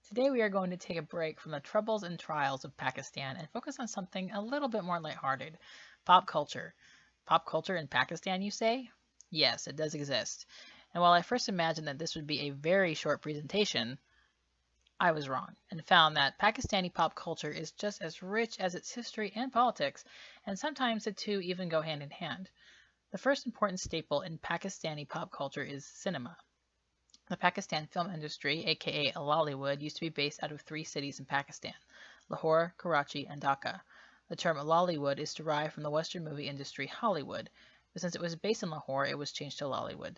Today we are going to take a break from the troubles and trials of Pakistan and focus on something a little bit more lighthearted. Pop culture. Pop culture in Pakistan, you say? Yes, it does exist. And while I first imagined that this would be a very short presentation, I was wrong and found that Pakistani pop culture is just as rich as its history and politics, and sometimes the two even go hand in hand. The first important staple in Pakistani pop culture is cinema. The Pakistan film industry, aka Lollywood, used to be based out of three cities in Pakistan: Lahore, Karachi, and Dhaka. The term Lollywood is derived from the Western movie industry Hollywood, but since it was based in Lahore, it was changed to Lollywood.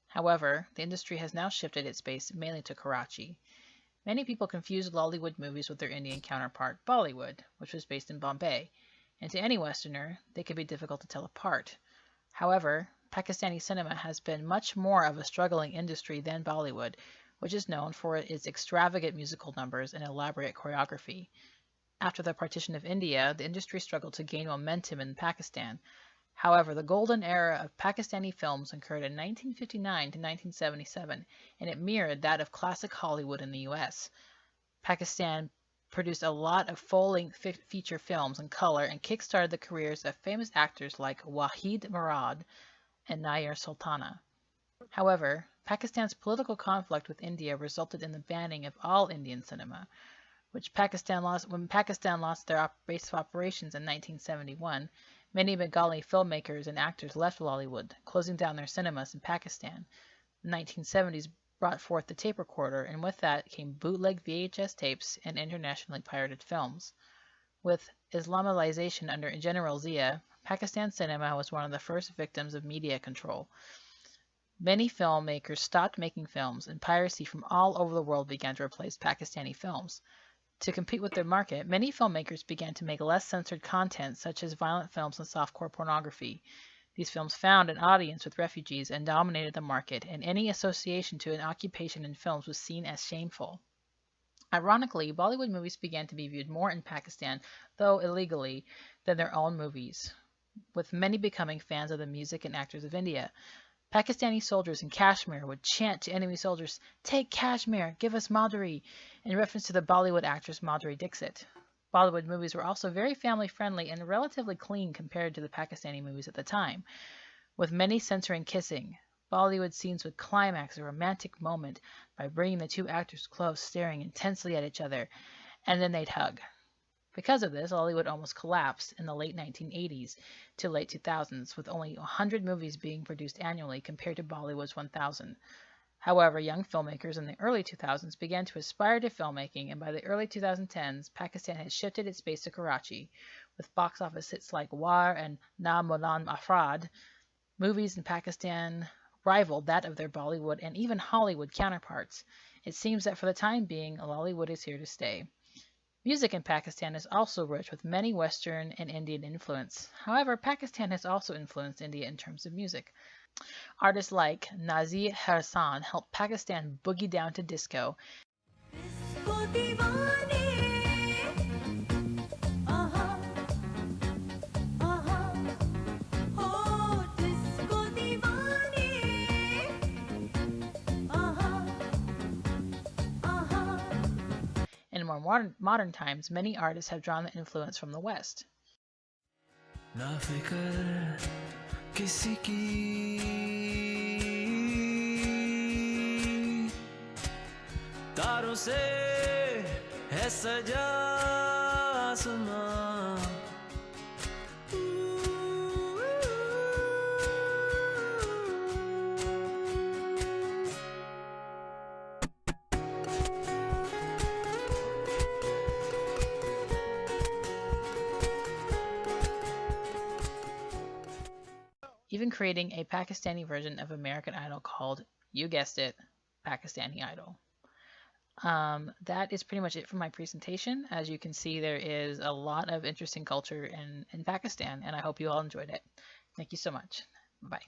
However, the industry has now shifted its base mainly to Karachi. Many people confuse Lollywood movies with their Indian counterpart, Bollywood, which was based in Bombay, and to any Westerner, they can be difficult to tell apart. However, Pakistani cinema has been much more of a struggling industry than Bollywood, which is known for its extravagant musical numbers and elaborate choreography. After the partition of India, the industry struggled to gain momentum in Pakistan. However, the golden era of Pakistani films occurred in 1959 to 1977, and it mirrored that of classic Hollywood in the US. Pakistan produced a lot of full-length feature films in color and kick-started the careers of famous actors like Wahid Murad and Nair Sultana. However, Pakistan's political conflict with India resulted in the banning of all Indian cinema, which Pakistan lost when Pakistan lost their base of operations in 1971. Many Bengali filmmakers and actors left Lollywood, closing down their cinemas in Pakistan. The 1970s brought forth the tape recorder, and with that came bootleg VHS tapes and internationally pirated films. With Islamization under General Zia, Pakistan cinema was one of the first victims of media control. Many filmmakers stopped making films, and piracy from all over the world began to replace Pakistani films. To compete with their market, many filmmakers began to make less censored content, such as violent films and softcore pornography. These films found an audience with refugees and dominated the market, and any association to an occupation in films was seen as shameful. Ironically, Bollywood movies began to be viewed more in Pakistan, though illegally, than their own movies, with many becoming fans of the music and actors of India. Pakistani soldiers in Kashmir would chant to enemy soldiers, "Take Kashmir, give us Madhuri," in reference to the Bollywood actress Madhuri Dixit. Bollywood movies were also very family-friendly and relatively clean compared to the Pakistani movies at the time, with many censoring kissing. Bollywood scenes would climax a romantic moment by bringing the two actors close, staring intensely at each other, and then they'd hug. Because of this, Lollywood almost collapsed in the late 1980s to late 2000s, with only 100 movies being produced annually compared to Bollywood's 1,000. However, young filmmakers in the early 2000s began to aspire to filmmaking, and by the early 2010s, Pakistan had shifted its base to Karachi. With box office hits like War and Na Molan Afrad, movies in Pakistan rivaled that of their Bollywood and even Hollywood counterparts. It seems that for the time being, Lollywood is here to stay. Music in Pakistan is also rich with many Western and Indian influence. However, Pakistan has also influenced India in terms of music. Artists like Nazir Hassan helped Pakistan boogie down to disco. In more modern times, many artists have drawn the influence from the West. ना फिकर किसी की तारों से है सजा आसमां even creating a Pakistani version of American Idol called, you guessed it, Pakistani Idol. That is pretty much it for my presentation. As you can see, there is a lot of interesting culture in Pakistan, and I hope you all enjoyed it. Thank you so much. Bye.